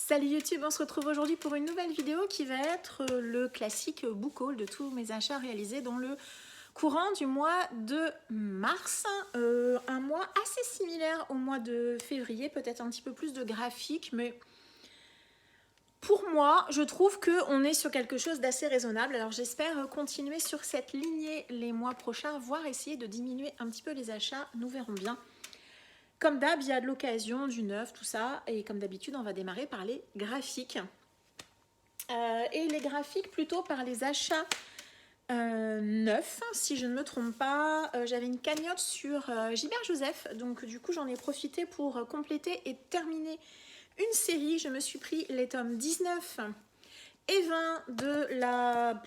Salut YouTube, on se retrouve aujourd'hui pour une nouvelle vidéo qui va être le classique book haul de tous mes achats réalisés dans le courant du mois de mars. Un mois assez similaire au mois de février, peut-être un petit peu plus de graphique, mais pour moi, je trouve qu'on est sur quelque chose d'assez raisonnable. Alors j'espère continuer sur cette lignée les mois prochains, voire essayer de diminuer un petit peu les achats, nous verrons bien. Comme d'hab, il y a de l'occasion, du neuf, tout ça. Et comme d'habitude, on va démarrer par les graphiques. Et les graphiques plutôt par les achats neufs, si je ne me trompe pas. J'avais une cagnotte sur Gilbert Joseph. Donc du coup, j'en ai profité pour compléter et terminer une série. Je me suis pris les tomes 19 et 20 de la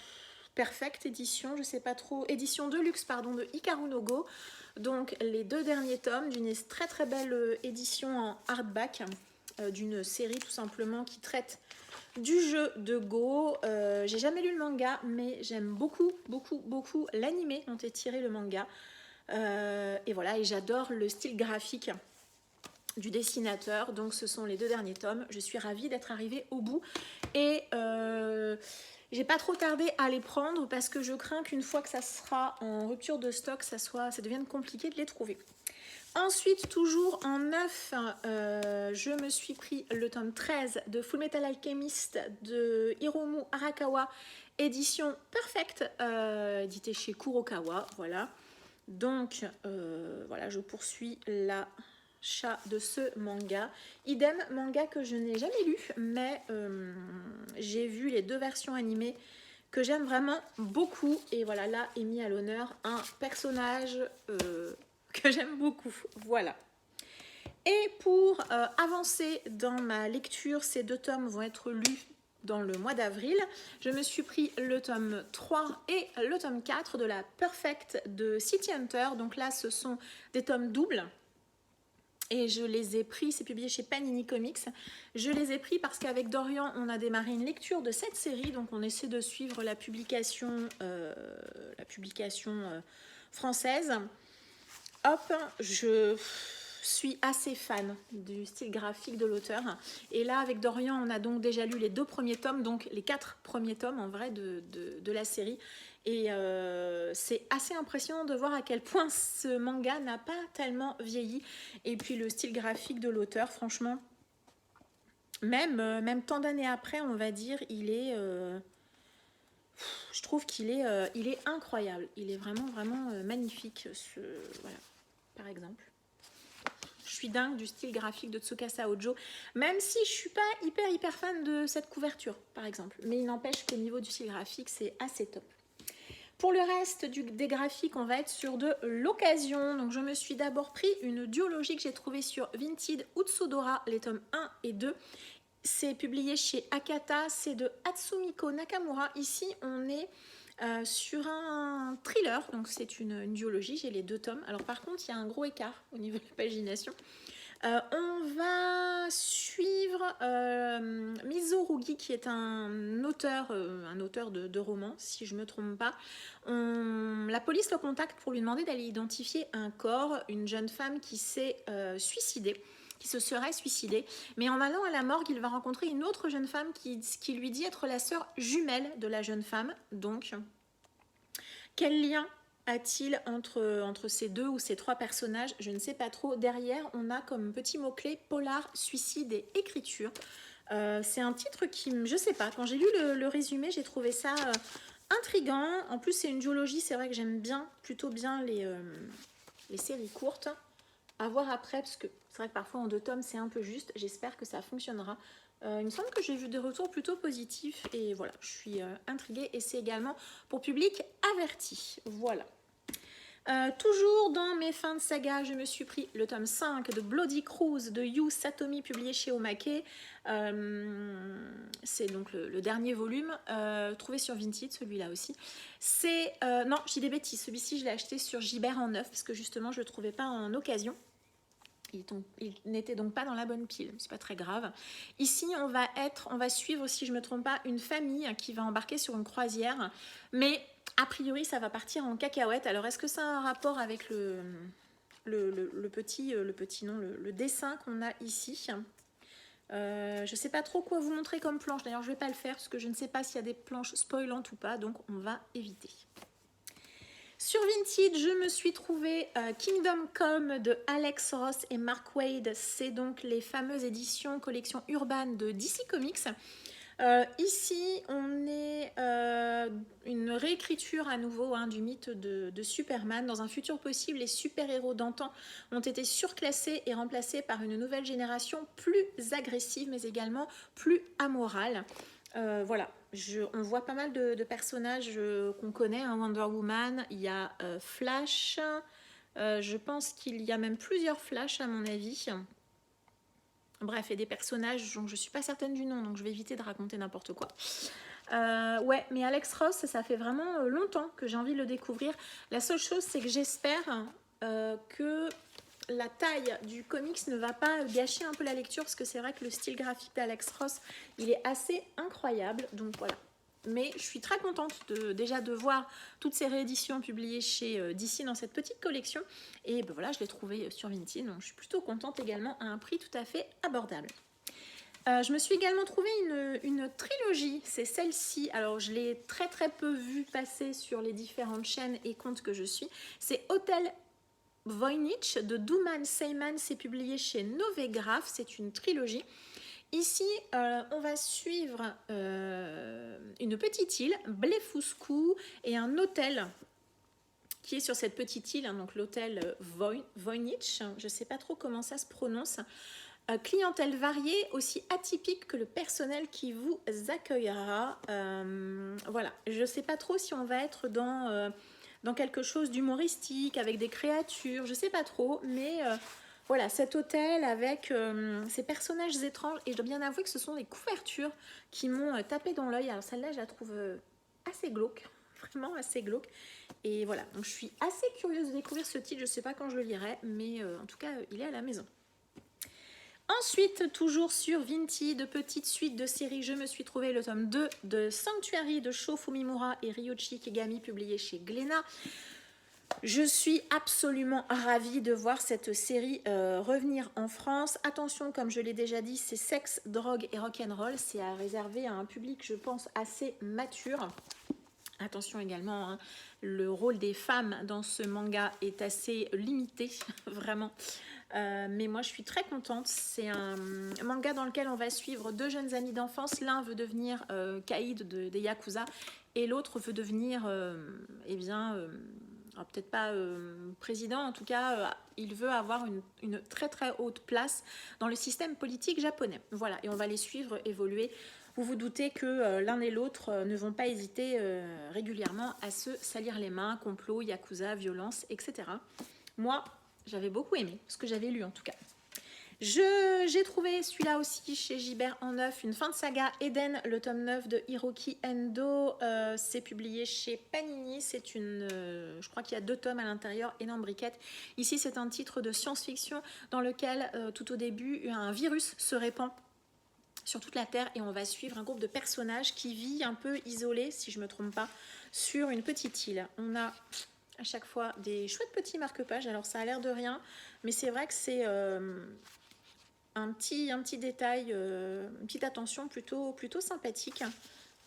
Perfect édition, je sais pas trop, édition de luxe, pardon, de Hikaru no Go. Donc les deux derniers tomes d'une très très belle édition en hardback, d'une série tout simplement qui traite du jeu de Go. J'ai jamais lu le manga, mais j'aime beaucoup l'anime dont est tiré le manga. Et voilà, et j'adore le style graphique du dessinateur. Donc ce sont les deux derniers tomes. Je suis ravie d'être arrivée au bout. Et j'ai pas trop tardé à les prendre parce que je crains qu'une fois que ça sera en rupture de stock, ça devienne compliqué de les trouver. Ensuite, toujours en neuf, je me suis pris le tome 13 de Fullmetal Alchemist de Hiromu Arakawa, édition Perfect, édité chez Kurokawa. Voilà. Donc, voilà, je poursuis l'achat de ce manga. Idem, manga que je n'ai jamais lu, mais j'ai vu les deux versions animées que j'aime vraiment beaucoup. Et voilà, là est mis à l'honneur un personnage que j'aime beaucoup. Voilà. Et pour avancer dans ma lecture, ces deux tomes vont être lus dans le mois d'avril. Je me suis pris le tome 3 et le tome 4 de la Perfect de City Hunter. Donc là, ce sont des tomes doubles. Et je les ai pris, c'est publié chez Panini Comics. Je les ai pris parce qu'avec Dorian, on a démarré une lecture de cette série. Donc on essaie de suivre la publication française. Hop, je suis assez fan du style graphique de l'auteur. Et là, avec Dorian, on a donc déjà lu les deux premiers tomes, donc les 4 premiers tomes en vrai de la série. Et c'est assez impressionnant de voir à quel point ce manga n'a pas tellement vieilli. Et puis le style graphique de l'auteur, franchement, même tant d'années après, on va dire, il est... je trouve qu'il est, il est incroyable. Il est vraiment magnifique, voilà, par exemple. Je suis dingue du style graphique de Tsukasa Ojo, même si je suis pas hyper fan de cette couverture, par exemple. Mais il n'empêche qu'au niveau du style graphique, c'est assez top. Pour le reste des graphiques, on va être sur de l'occasion. Donc je me suis d'abord pris une duologie que j'ai trouvée sur Vinted Utsudora, les tomes 1 et 2. C'est publié chez Akata, c'est de Hatsumiko Nakamura. Ici, on est sur un thriller, donc c'est une duologie, j'ai les deux tomes. Alors par contre, il y a un gros écart au niveau de la pagination. On va suivre Mizo Rugi, qui est un auteur de romans, si je ne me trompe pas. La police le contacte pour lui demander d'aller identifier un corps, une jeune femme qui s'est suicidée, qui se serait suicidée. Mais en allant à la morgue, il va rencontrer une autre jeune femme qui lui dit être la sœur jumelle de la jeune femme. Donc, quel lien a-t-il entre ces deux ou ces trois personnages? Je ne sais pas trop. Derrière, on a comme petit mot-clé polar, suicide et écriture. C'est un titre qui, je sais pas, quand j'ai lu le résumé, j'ai trouvé ça intriguant. En plus, c'est une duologie, c'est vrai que j'aime plutôt bien les séries courtes. À voir après, parce que c'est vrai que parfois en 2 tomes, c'est un peu juste. J'espère que ça fonctionnera. Il me semble que j'ai vu des retours plutôt positifs et voilà, je suis intriguée et c'est également pour public averti. Voilà. Toujours dans mes fins de saga, je me suis pris le tome 5 de Bloody Cruise de Yu Satomi, publié chez Omake. C'est donc le dernier volume, trouvé sur Vinted, celui-là aussi. Non, j'ai des bêtises, celui-ci je l'ai acheté sur Gibert en neuf, parce que justement je ne le trouvais pas en occasion. Il n'était donc pas dans la bonne pile, c'est pas très grave. Ici, on va suivre, si je ne me trompe pas, une famille qui va embarquer sur une croisière, mais a priori, ça va partir en cacahuète. Alors, est-ce que ça a un rapport avec le dessin qu'on a ici? Je ne sais pas trop quoi vous montrer comme planche. D'ailleurs, je ne vais pas le faire parce que je ne sais pas s'il y a des planches spoilantes ou pas. Donc, on va éviter. Sur Vinted, je me suis trouvé Kingdom Come de Alex Ross et Mark Waid. C'est donc les fameuses éditions collection urbaine de DC Comics. Ici, on est une réécriture à nouveau du mythe de Superman. Dans un futur possible, les super-héros d'antan ont été surclassés et remplacés par une nouvelle génération plus agressive, mais également plus amorale. Voilà, on voit pas mal de personnages qu'on connaît, Wonder Woman, il y a Flash, je pense qu'il y a même plusieurs Flash à mon avis. Bref, et des personnages dont je ne suis pas certaine du nom, donc je vais éviter de raconter n'importe quoi. Ouais, mais Alex Ross, ça fait vraiment longtemps que j'ai envie de le découvrir. La seule chose, c'est que j'espère que la taille du comics ne va pas gâcher un peu la lecture, parce que c'est vrai que le style graphique d'Alex Ross, il est assez incroyable, donc voilà. Mais je suis très contente déjà de voir toutes ces rééditions publiées chez DC dans cette petite collection. Et ben voilà, je l'ai trouvé sur Vinted, donc je suis plutôt contente également à un prix tout à fait abordable. Je me suis également trouvé une trilogie, c'est celle-ci. Alors je l'ai très peu vue passer sur les différentes chaînes et comptes que je suis. C'est Hotel Voynich de Douman Seyman, c'est publié chez Novegraph, c'est une trilogie. Ici, on va suivre une petite île, Blefuscu, et un hôtel qui est sur cette petite île, donc l'hôtel Voynich, je ne sais pas trop comment ça se prononce. Clientèle variée, aussi atypique que le personnel qui vous accueillera. Voilà, je ne sais pas trop si on va être dans quelque chose d'humoristique, avec des créatures, je ne sais pas trop, mais... Voilà, cet hôtel avec ces personnages étranges. Et je dois bien avouer que ce sont des couvertures qui m'ont tapé dans l'œil. Alors celle-là, je la trouve assez glauque. Vraiment assez glauque. Et voilà, donc je suis assez curieuse de découvrir ce titre. Je ne sais pas quand je le lirai, mais en tout cas, il est à la maison. Ensuite, toujours sur Vinted, petite suite de séries, je me suis trouvé le tome 2 de Sanctuary de Sho Fumimura et Ryoichi Kigami, publié chez Glénat. Je suis absolument ravie de voir cette série revenir en France. Attention, comme je l'ai déjà dit, c'est sexe, drogue et rock'n'roll. C'est à réserver à un public, je pense, assez mature. Attention également, le rôle des femmes dans ce manga est assez limité, vraiment. Mais moi, je suis très contente. C'est un manga dans lequel on va suivre deux jeunes amis d'enfance. L'un veut devenir caïd des Yakuza et l'autre veut devenir, peut-être pas président, en tout cas, il veut avoir une très haute place dans le système politique japonais. Voilà, et on va les suivre évoluer. Vous vous doutez que l'un et l'autre ne vont pas hésiter régulièrement à se salir les mains, complot, yakuza, violence, etc. Moi, j'avais beaucoup aimé, ce que j'avais lu en tout cas. J'ai trouvé celui-là aussi chez Gibert en neuf, une fin de saga Eden, le tome 9 de Hiroki Endo. C'est publié chez Panini. C'est je crois qu'il y a 2 tomes à l'intérieur, énorme briquette. Ici, c'est un titre de science-fiction dans lequel, tout au début, un virus se répand sur toute la Terre et on va suivre un groupe de personnages qui vit un peu isolé, si je ne me trompe pas, sur une petite île. On a à chaque fois des chouettes petits marque-pages. Alors, ça a l'air de rien, mais c'est vrai que c'est... un petit détail, une petite attention plutôt sympathique.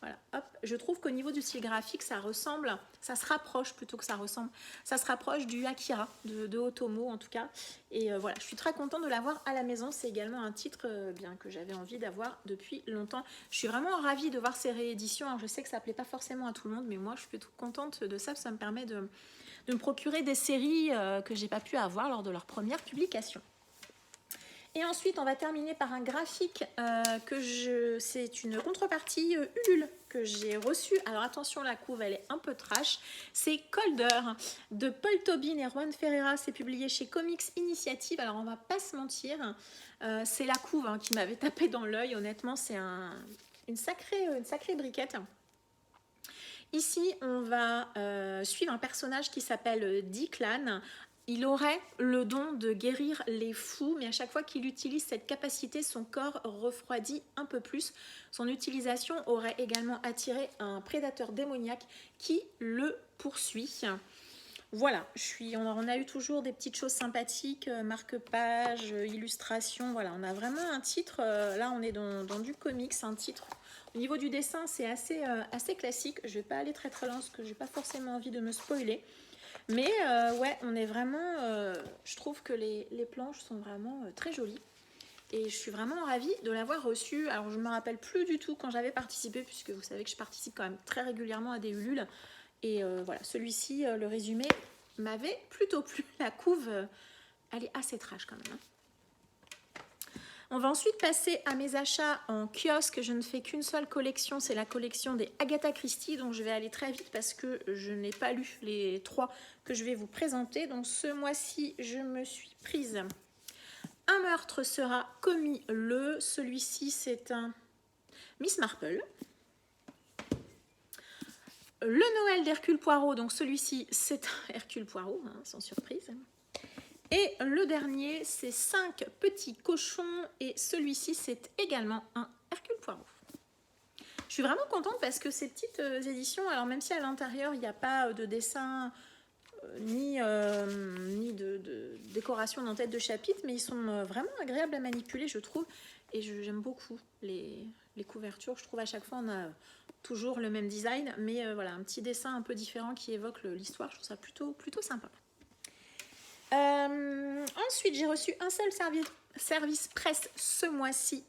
Voilà, hop. Je trouve qu'au niveau du style graphique, ça se rapproche plutôt que ça ressemble. Ça se rapproche du Akira de Otomo en tout cas. Et voilà, je suis très contente de l'avoir à la maison. C'est également un titre bien que j'avais envie d'avoir depuis longtemps. Je suis vraiment ravie de voir ces rééditions. Alors, je sais que ça ne plaît pas forcément à tout le monde, mais moi, je suis plutôt contente de ça. Ça me permet de me procurer des séries que j'ai pas pu avoir lors de leur première publication. Et ensuite, on va terminer par un graphique c'est une contrepartie Ulule que j'ai reçue. Alors attention, la couve, elle est un peu trash. C'est Colder de Paul Tobin et Juan Ferreira. C'est publié chez Comics Initiative. Alors on va pas se mentir, c'est la couve qui m'avait tapé dans l'œil. Honnêtement, c'est une sacrée briquette. Ici, on va suivre un personnage qui s'appelle Declan. Il aurait le don de guérir les fous, mais à chaque fois qu'il utilise cette capacité, son corps refroidit un peu plus. Son utilisation aurait également attiré un prédateur démoniaque qui le poursuit. Voilà, on a eu toujours des petites choses sympathiques, marque-page, illustration, voilà, on a vraiment un titre, là on est dans du comics, un titre. Au niveau du dessin, c'est assez classique, je vais pas aller très loin parce que j'ai pas forcément envie de me spoiler. Mais ouais, on est vraiment, je trouve que les planches sont vraiment très jolies. Et je suis vraiment ravie de l'avoir reçu. Alors je ne me rappelle plus du tout quand j'avais participé, puisque vous savez que je participe quand même très régulièrement à des Ulule. Et voilà, celui-ci, le résumé m'avait plutôt plu. La couve, elle est assez trash quand même. On va ensuite passer à mes achats en kiosque. Je ne fais qu'une seule collection, c'est la collection des Agatha Christie, donc je vais aller très vite parce que je n'ai pas lu les 3 que je vais vous présenter. Donc ce mois-ci, je me suis prise Un meurtre sera commis le. Celui-ci, c'est un Miss Marple. Le Noël d'Hercule Poirot, donc celui-ci, c'est un Hercule Poirot, hein, sans surprise. Et le dernier, c'est 5 petits cochons, et celui-ci, c'est également un Hercule Poirot. Je suis vraiment contente parce que ces petites éditions, alors même si à l'intérieur, il n'y a pas de dessin ni de décoration en tête de chapitre, mais ils sont vraiment agréables à manipuler, je trouve. Et j'aime beaucoup les couvertures. Je trouve à chaque fois, on a toujours le même design, mais voilà, un petit dessin un peu différent qui évoque l'histoire. Je trouve ça plutôt sympa. Ensuite, j'ai reçu un seul service presse ce mois-ci,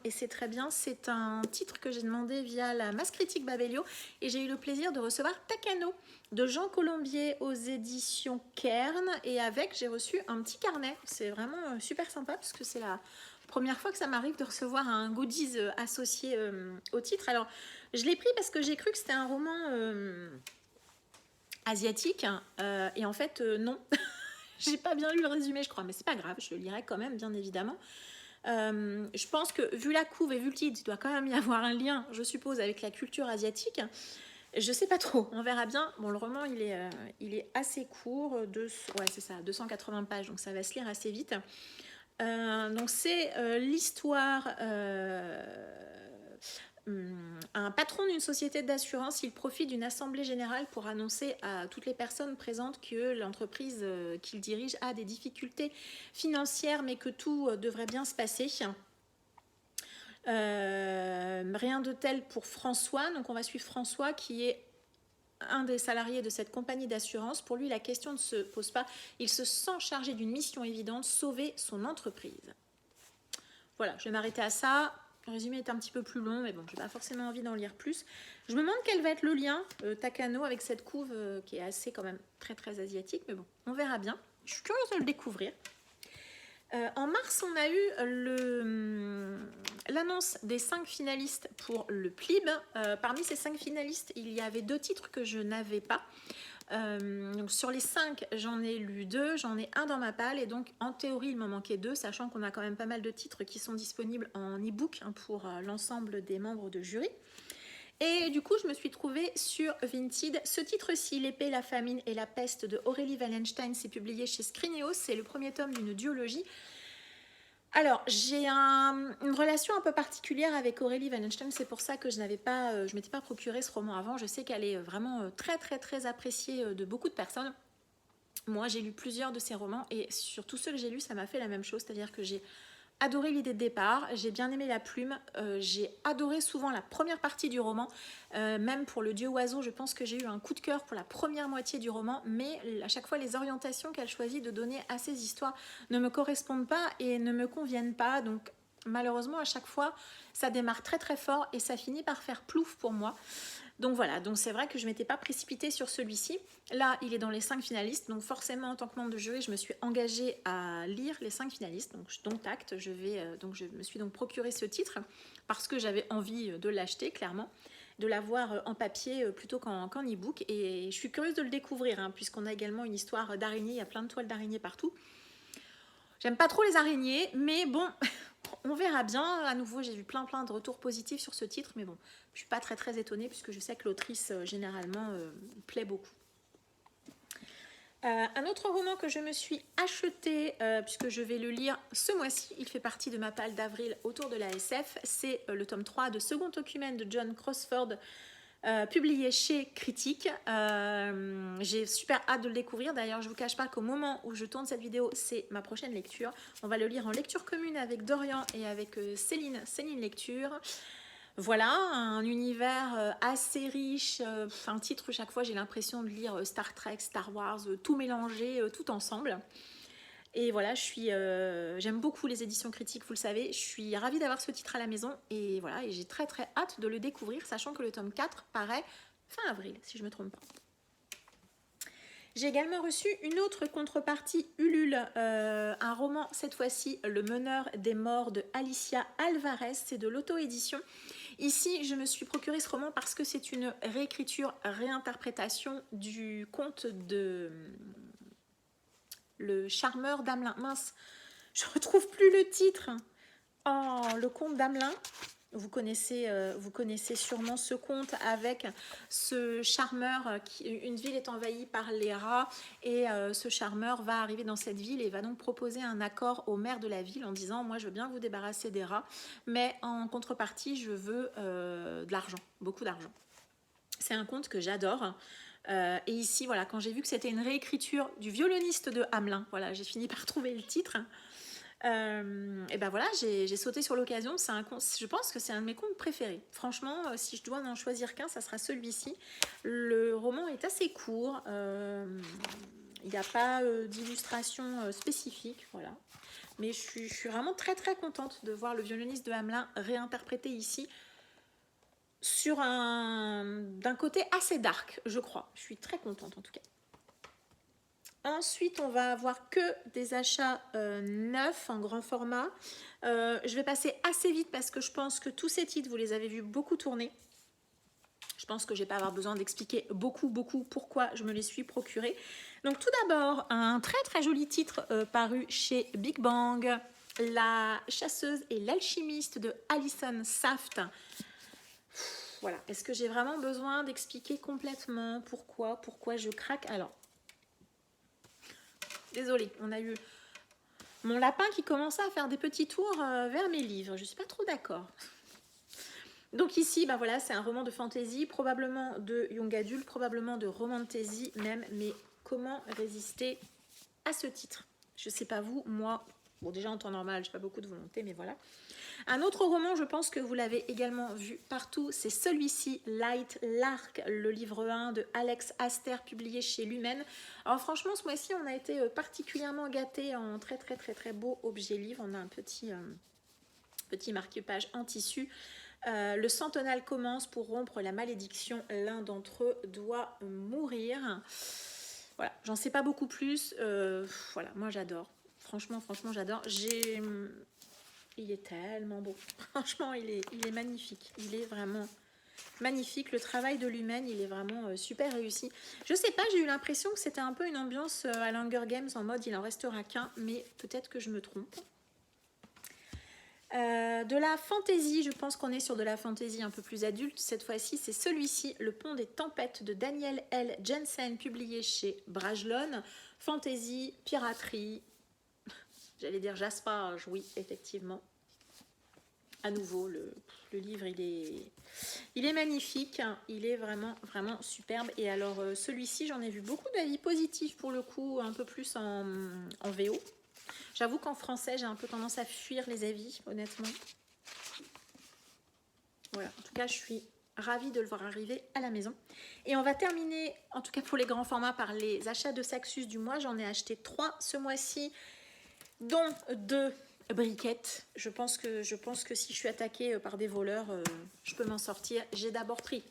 et c'est très bien. C'est un titre que j'ai demandé via la Masse Critique Babelio, et j'ai eu le plaisir de recevoir Takano de Jean Colombier aux éditions Kern, et avec, j'ai reçu un petit carnet. C'est vraiment super sympa parce que c'est la première fois que ça m'arrive de recevoir un goodies associé au titre. Alors, je l'ai pris parce que j'ai cru que c'était un roman asiatique, et en fait, non. J'ai pas bien lu le résumé, je crois, mais c'est pas grave, je le lirai quand même, bien évidemment. Je pense que, vu la couve et vu le titre, il doit quand même y avoir un lien, je suppose, avec la culture asiatique. Je sais pas trop, on verra bien. Bon, le roman, il est assez court, ouais, c'est ça, 280 pages, donc ça va se lire assez vite. Donc, c'est l'histoire... un patron d'une société d'assurance, il profite d'une assemblée générale pour annoncer à toutes les personnes présentes que l'entreprise qu'il dirige a des difficultés financières, mais que tout devrait bien se passer. Rien de tel pour François, donc on va suivre François qui est un des salariés de cette compagnie d'assurance. Pour lui, la question ne se pose pas, il se sent chargé d'une mission évidente, sauver son entreprise. Voilà, je vais m'arrêter à ça. Le résumé est un petit peu plus long, mais bon, je n'ai pas forcément envie d'en lire plus. Je me demande quel va être le lien Takano avec cette couve qui est assez quand même très asiatique, mais bon, on verra bien. Je suis curieuse de le découvrir. En mars, on a eu l'annonce des 5 finalistes pour le PLIB. Parmi ces 5 finalistes, il y avait 2 titres que je n'avais pas. Donc sur les 5, j'en ai lu 2, j'en ai un dans ma palle, et donc en théorie il m'en manquait 2, sachant qu'on a quand même pas mal de titres qui sont disponibles en e-book pour l'ensemble des membres de jury. Et du coup, je me suis trouvée sur Vinted. Ce titre-ci, L'épée, la famine et la peste de Aurélie Wallenstein, c'est publié chez Scrinéos. C'est le premier tome d'une duologie. Alors, j'ai une relation un peu particulière avec Aurélie Wallenstein. C'est pour ça que je ne m'étais pas procuré ce roman avant. Je sais qu'elle est vraiment très appréciée de beaucoup de personnes. Moi, j'ai lu plusieurs de ses romans, et sur tous ceux que j'ai lus, ça m'a fait la même chose. C'est-à-dire que j'ai adoré l'idée de départ, j'ai bien aimé la plume, j'ai adoré souvent la première partie du roman, même pour Le Dieu oiseau, je pense que j'ai eu un coup de cœur pour la première moitié du roman, mais à chaque fois les orientations qu'elle choisit de donner à ses histoires ne me correspondent pas et ne me conviennent pas, donc malheureusement à chaque fois ça démarre très fort et ça finit par faire plouf pour moi. Donc voilà, donc c'est vrai que je ne m'étais pas précipitée sur celui-ci. Là, il est dans les 5 finalistes, donc forcément en tant que membre de jury, je me suis engagée à lire les 5 finalistes. Donc acte, je me suis donc procuré ce titre parce que j'avais envie de l'acheter, clairement, de l'avoir en papier plutôt qu'en e-book. Et je suis curieuse de le découvrir, puisqu'on a également une histoire d'araignée, il y a plein de toiles d'araignées partout. J'aime pas trop les araignées, mais bon, on verra bien. À nouveau, j'ai vu plein de retours positifs sur ce titre, mais bon, je suis pas très étonnée puisque je sais que l'autrice généralement plaît beaucoup. Un autre roman que je me suis acheté, puisque je vais le lire ce mois-ci, il fait partie de ma palle d'avril autour de la SF, c'est le tome 3 de Second Occupant de John Crossford, publié chez Critique. J'ai super hâte de le découvrir. D'ailleurs, je ne vous cache pas qu'au moment où je tourne cette vidéo, c'est ma prochaine lecture. On va le lire en lecture commune avec Dorian et avec Céline Lecture. Voilà, un univers assez riche. Un titre, chaque fois, j'ai l'impression de lire Star Trek, Star Wars, tout mélangé, tout ensemble. Et voilà, j'aime beaucoup les éditions critiques, vous le savez. Je suis ravie d'avoir ce titre à la maison. Et voilà, et j'ai très très hâte de le découvrir, sachant que le tome 4 paraît fin avril, si je ne me trompe pas. J'ai également reçu une autre contrepartie Ulule, un roman, cette fois-ci, Le meneur des morts de Alicia Alvarez. C'est de l'auto-édition. Ici, je me suis procuré ce roman parce que c'est une réécriture, réinterprétation du conte de... Le charmeur d'Amelin. Mince, je ne retrouve plus le titre. Oh, le conte d'Amelin. Vous connaissez sûrement ce conte avec ce charmeur. Une ville est envahie par les rats et ce charmeur va arriver dans cette ville et va donc proposer un accord au maire de la ville en disant « Moi, je veux bien vous débarrasser des rats, mais en contrepartie, je veux de l'argent, beaucoup d'argent. » C'est un conte que j'adore. Et ici, voilà, quand j'ai vu que c'était une réécriture du violoniste de Hamelin, voilà, j'ai fini par trouver le titre. Et ben voilà, j'ai sauté sur l'occasion. Je pense que c'est un de mes contes préférés. Franchement, si je dois n'en choisir qu'un, ça sera celui-ci. Le roman est assez court. Il n'y a pas d'illustration spécifique, voilà. Mais je suis vraiment très très contente de voir le violoniste de Hamelin réinterprété ici sur d'un côté assez dark, je crois. Je suis très contente en tout cas. Ensuite, on va avoir que des achats neufs en grand format. Je vais passer assez vite parce que je pense que tous ces titres, vous les avez vus beaucoup tourner. Je pense que je ne vais pas avoir besoin d'expliquer beaucoup pourquoi je me les suis procurés. Donc tout d'abord, un très très joli titre paru chez Big Bang, La chasseuse et l'alchimiste de Alison Saft. Voilà, est-ce que j'ai vraiment besoin d'expliquer complètement pourquoi je craque? Alors, désolée, on a eu mon lapin qui commençait à faire des petits tours vers mes livres. Je ne suis pas trop d'accord. Donc ici, ben voilà, c'est un roman de fantasy, probablement de young adulte, probablement de romantasy même. Mais comment résister à ce titre? Je ne sais pas vous, moi, bon déjà en temps normal, je n'ai pas beaucoup de volonté, mais voilà. Un autre roman, je pense que vous l'avez également vu partout, c'est celui-ci, Light Lark, le livre 1 de Alex Aster, publié chez Lumen. Alors franchement, ce mois-ci, on a été particulièrement gâtés en très très très très beau objet livre. On a un petit marque-page en tissu. Le centenal commence pour rompre la malédiction. L'un d'entre eux doit mourir. Voilà, j'en sais pas beaucoup plus. Voilà, moi j'adore. Franchement, j'adore. Il est tellement beau. Franchement, il est magnifique. Il est vraiment magnifique. Le travail de Lumen, il est vraiment super réussi. Je sais pas, j'ai eu l'impression que c'était un peu une ambiance à l'Hunger Games en mode il en restera qu'un, mais peut-être que je me trompe. De la fantaisie, je pense qu'on est sur de la fantaisie un peu plus adulte. Cette fois-ci, c'est celui-ci, Le Pont des Tempêtes de Daniel L. Jensen, publié chez Brajlon. Fantaisie, piraterie. J'allais dire Jaspage, oui, effectivement. À nouveau, le livre, il est magnifique. Il est vraiment, vraiment superbe. Et alors, celui-ci, j'en ai vu beaucoup d'avis positifs pour le coup, un peu plus en VO. J'avoue qu'en français, j'ai un peu tendance à fuir les avis, honnêtement. Voilà, en tout cas, je suis ravie de le voir arriver à la maison. Et on va terminer, en tout cas pour les grands formats, par les achats de Saxus du mois. J'en ai acheté 3 ce mois-ci, dont 2 briquettes. Je pense que si je suis attaquée par des voleurs, je peux m'en sortir. J'ai d'abord pris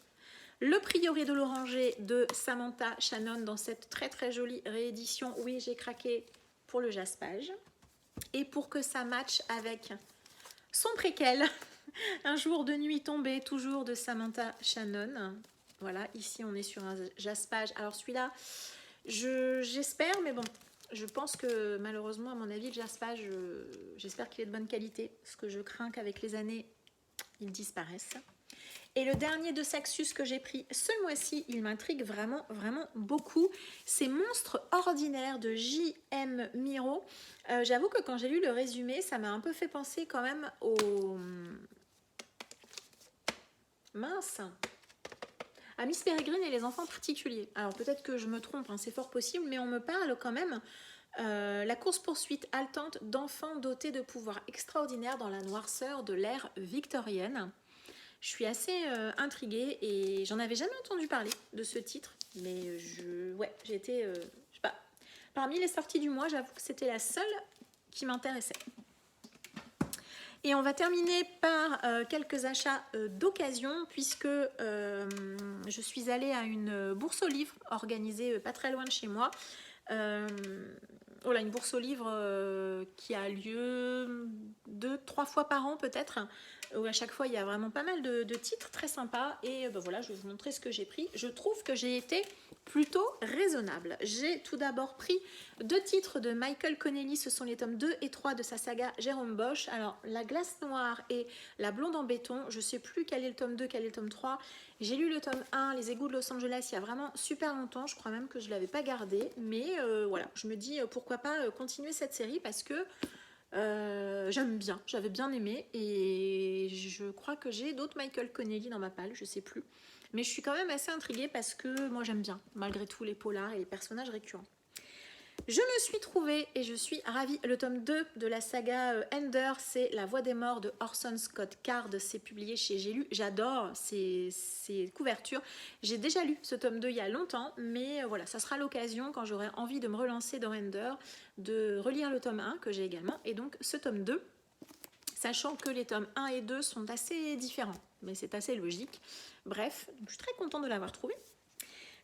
Le Prieuré de l'Oranger de Samantha Shannon dans cette très très jolie réédition. Oui, j'ai craqué pour le jaspage. Et pour que ça matche avec son préquel, Un jour de nuit tombé, toujours de Samantha Shannon. Voilà, ici on est sur un jaspage. Alors celui-là, j'espère, mais bon, je pense que malheureusement, à mon avis, le jaspage, j'espère qu'il est de bonne qualité. Ce que je crains qu'avec les années, il disparaisse. Et le dernier de Saxus que j'ai pris ce mois-ci, il m'intrigue vraiment, vraiment beaucoup. C'est Monstres ordinaires de J.M. Miro. J'avoue que quand j'ai lu le résumé, ça m'a un peu fait penser quand même au... Mince. à Miss Peregrine et les enfants particuliers. Alors peut-être que je me trompe, hein, c'est fort possible, mais on me parle quand même la course-poursuite haletante d'enfants dotés de pouvoirs extraordinaires dans la noirceur de l'ère victorienne. Je suis assez intriguée et j'en avais jamais entendu parler de ce titre, mais j'ai été, je sais pas, parmi les sorties du mois, j'avoue que c'était la seule qui m'intéressait. Et on va terminer par quelques achats d'occasion, puisque je suis allée à une bourse aux livres organisée pas très loin de chez moi. Voilà, une bourse aux livres qui a lieu 2-3 fois par an peut-être, où à chaque fois il y a vraiment pas mal de titres très sympas. Et voilà, je vais vous montrer ce que j'ai pris. Je trouve que j'ai été plutôt raisonnable. J'ai tout d'abord pris 2 titres de Michael Connelly, ce sont les tomes 2 et 3 de sa saga Jérôme Bosch. Alors, La glace noire et La blonde en béton, je sais plus quel est le tome 2, quel est le tome 3. J'ai lu le tome 1, Les égouts de Los Angeles, il y a vraiment super longtemps, je crois même que je ne l'avais pas gardé. Mais voilà, je me dis pourquoi pas continuer cette série parce que j'aime bien, j'avais bien aimé et je crois que j'ai d'autres Michael Connelly dans ma palle, je sais plus. Mais je suis quand même assez intriguée parce que moi j'aime bien, malgré tout, les polars et les personnages récurrents. Je me suis trouvée, et je suis ravie, le tome 2 de la saga Ender, c'est La Voix des morts de Orson Scott Card, c'est publié chez J'ai lu, j'adore ces couvertures. J'ai déjà lu ce tome 2 il y a longtemps, mais voilà, ça sera l'occasion, quand j'aurai envie de me relancer dans Ender, de relire le tome 1 que j'ai également, et donc ce tome 2, sachant que les tomes 1 et 2 sont assez différents, mais c'est assez logique. Bref, je suis très contente de l'avoir trouvé.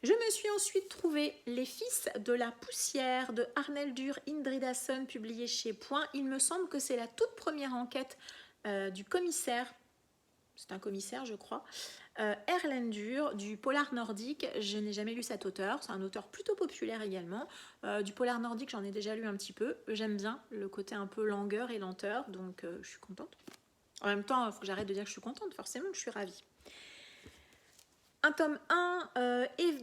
Je me suis ensuite trouvé Les Fils de la poussière de Arnaldur Indridason, publié chez Point. Il me semble que c'est la toute première enquête du commissaire, c'est un commissaire je crois, Erlendur, du polar nordique. Je n'ai jamais lu cet auteur, c'est un auteur plutôt populaire également. Du polar nordique j'en ai déjà lu un petit peu, j'aime bien le côté un peu langueur et lenteur, donc je suis contente. En même temps, il faut que j'arrête de dire que je suis contente, forcément je suis ravie. Un tome 1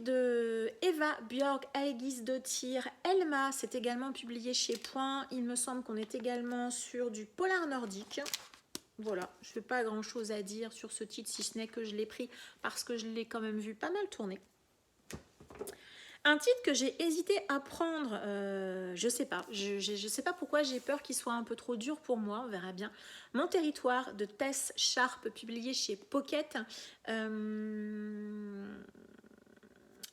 de Eva Björk Helgisdottir, Elma, c'est également publié chez Point. Il me semble qu'on est également sur du polar nordique. Voilà, je ne fais pas grand chose à dire sur ce titre, si ce n'est que je l'ai pris parce que je l'ai quand même vu pas mal tourner. Un titre que j'ai hésité à prendre, je sais pas, je sais pas pourquoi, j'ai peur qu'il soit un peu trop dur pour moi, on verra bien. Mon territoire de Tess Sharp, publié chez Pocket.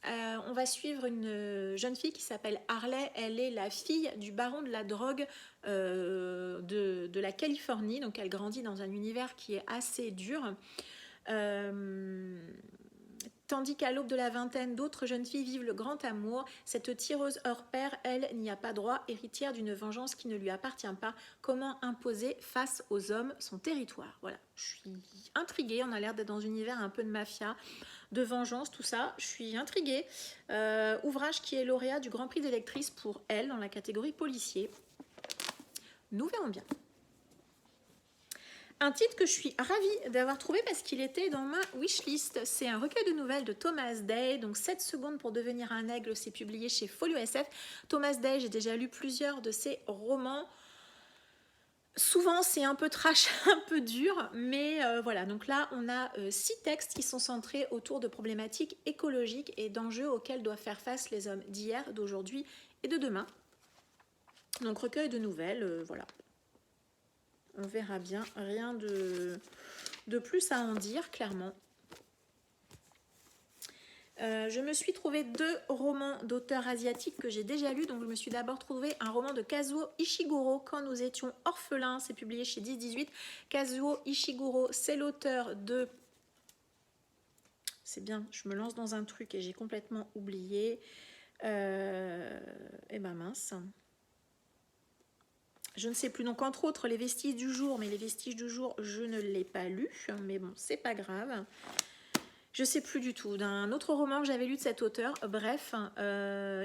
On va suivre une jeune fille qui s'appelle Harley. Elle est la fille du baron de la drogue de la Californie, donc elle grandit dans un univers qui est assez dur. Tandis qu'à l'aube de la vingtaine, d'autres jeunes filles vivent le grand amour. Cette tireuse hors pair, elle, n'y a pas droit, héritière d'une vengeance qui ne lui appartient pas. Comment imposer face aux hommes son territoire? Voilà, je suis intriguée, on a l'air d'être dans un univers un peu de mafia, de vengeance, tout ça. Je suis intriguée. Ouvrage qui est lauréat du Grand Prix des lectrices pour elle, dans la catégorie policier. Nous verrons bien. Un titre que je suis ravie d'avoir trouvé parce qu'il était dans ma wishlist. C'est un recueil de nouvelles de Thomas Day. Donc 7 secondes pour devenir un aigle, c'est publié chez Folio SF. Thomas Day, j'ai déjà lu plusieurs de ses romans. Souvent, c'est un peu trash, un peu dur, mais voilà. Donc là, on a 6 textes qui sont centrés autour de problématiques écologiques et d'enjeux auxquels doivent faire face les hommes d'hier, d'aujourd'hui et de demain. Donc recueil de nouvelles, voilà. On verra bien, rien de plus à en dire, clairement. Je me suis trouvé 2 romans d'auteurs asiatiques que j'ai déjà lus. Donc je me suis d'abord trouvé un roman de Kazuo Ishiguro, Quand nous étions orphelins. C'est publié chez 10-18. Kazuo Ishiguro, c'est l'auteur de... C'est bien, je me lance dans un truc et j'ai complètement oublié. Eh ben mince. Je ne sais plus, donc entre autres Les Vestiges du jour, mais Les Vestiges du jour, je ne l'ai pas lu, mais bon, c'est pas grave. Je ne sais plus du tout, d'un autre roman que j'avais lu de cet auteur, bref,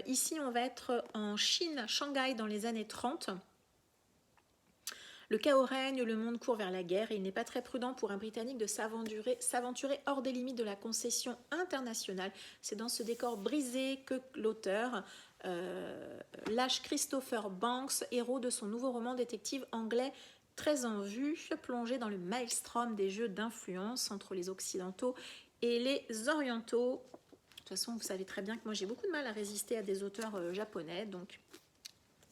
ici on va être en Chine, Shanghai, dans les années 30. Le chaos règne, le monde court vers la guerre et il n'est pas très prudent pour un Britannique de s'aventurer hors des limites de la concession internationale. C'est dans ce décor brisé que l'auteur lâche Christopher Banks, héros de son nouveau roman détective anglais très en vue, plongé dans le maelstrom des jeux d'influence entre les Occidentaux et les orientaux. De toute façon, vous savez très bien que moi j'ai beaucoup de mal à résister à des auteurs japonais, donc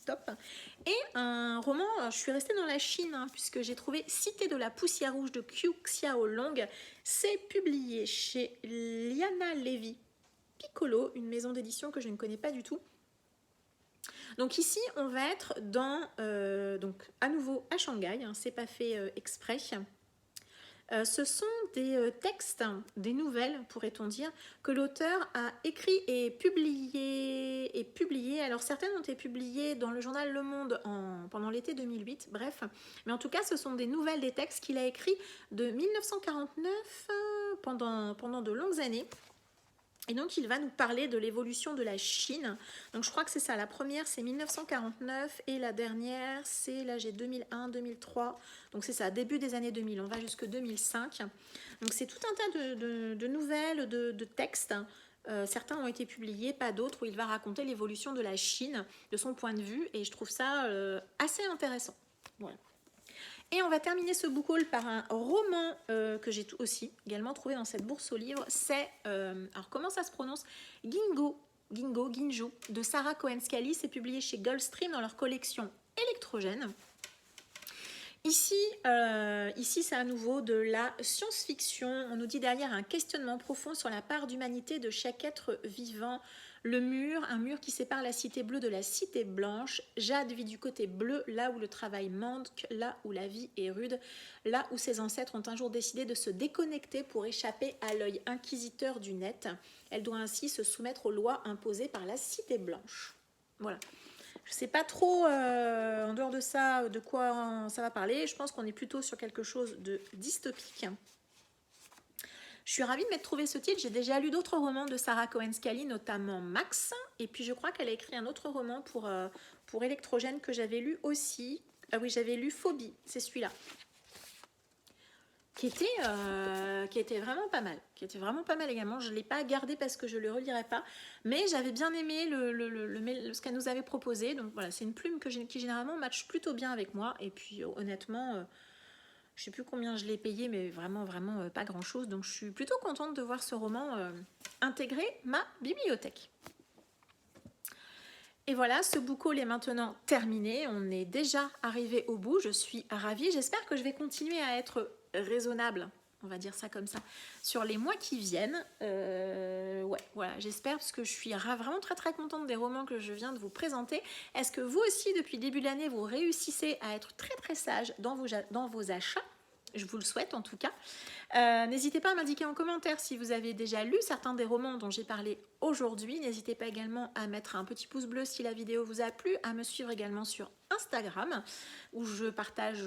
top. Et un roman, je suis restée dans la Chine, hein, puisque j'ai trouvé Cité de la poussière rouge de Qiu Xiaolong. C'est publié chez Liana Levy Piccolo, une maison d'édition que je ne connais pas du tout. Donc ici, on va être dans, donc à nouveau à Shanghai, hein, c'est pas fait exprès. Ce sont des textes, des nouvelles, pourrait-on dire, que l'auteur a écrit et publié. Alors certaines ont été publiées dans le journal Le Monde pendant l'été 2008, bref. Mais en tout cas, ce sont des nouvelles, des textes qu'il a écrits de 1949 pendant de longues années. Et donc, il va nous parler de l'évolution de la Chine. Donc, je crois que c'est ça. La première, c'est 1949. Et la dernière, c'est, là, j'ai 2001, 2003. Donc, c'est ça, début des années 2000. On va jusque 2005. Donc, c'est tout un tas de nouvelles, de textes. Certains ont été publiés, pas d'autres, où il va raconter l'évolution de la Chine, de son point de vue. Et je trouve ça assez intéressant. Voilà. Et on va terminer ce book haul par un roman que j'ai aussi également trouvé dans cette bourse aux livres. C'est, alors comment ça se prononce, Ginjo, de Sarah Cohen-Scally. C'est publié chez Goldstream dans leur collection Électrogène. Ici, c'est à nouveau de la science-fiction. On nous dit derrière un questionnement profond sur la part d'humanité de chaque être vivant. Le mur, un mur qui sépare la cité bleue de la cité blanche. Jade vit du côté bleu, là où le travail manque, là où la vie est rude, là où ses ancêtres ont un jour décidé de se déconnecter pour échapper à l'œil inquisiteur du net. Elle doit ainsi se soumettre aux lois imposées par la cité blanche. Voilà. Je ne sais pas trop, en dehors de ça, de quoi ça va parler. Je pense qu'on est plutôt sur quelque chose de dystopique. Je suis ravie de m'être trouvé ce titre. J'ai déjà lu d'autres romans de Sarah Cohen-Scally, notamment Max. Et puis je crois qu'elle a écrit un autre roman pour Électrogène que j'avais lu aussi. Ah oui, j'avais lu Phobie, c'est celui-là. Qui était vraiment pas mal. Qui était vraiment pas mal également. Je ne l'ai pas gardé parce que je ne le relirai pas. Mais j'avais bien aimé ce qu'elle nous avait proposé. Donc voilà, c'est une plume qui généralement matche plutôt bien avec moi. Et puis honnêtement, je ne sais plus combien je l'ai payé, mais vraiment pas grand-chose. Donc je suis plutôt contente de voir ce roman intégrer ma bibliothèque. Et voilà, ce book haul est maintenant terminé. On est déjà arrivé au bout. Je suis ravie. J'espère que je vais continuer à être raisonnable, on va dire ça comme ça, sur les mois qui viennent. Ouais, voilà, j'espère, parce que je suis vraiment très contente des romans que je viens de vous présenter. Est-ce que vous aussi, depuis le début de l'année, vous réussissez à être très sage dans vos achats? Je vous le souhaite en tout cas. N'hésitez pas à m'indiquer en commentaire si vous avez déjà lu certains des romans dont j'ai parlé aujourd'hui. N'hésitez pas également à mettre un petit pouce bleu si la vidéo vous a plu, à me suivre également sur Instagram où je partage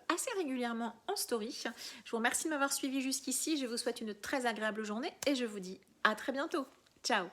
assez régulièrement en story. Je vous remercie de m'avoir suivi jusqu'ici. Je vous souhaite une très agréable journée et je vous dis à très bientôt. Ciao!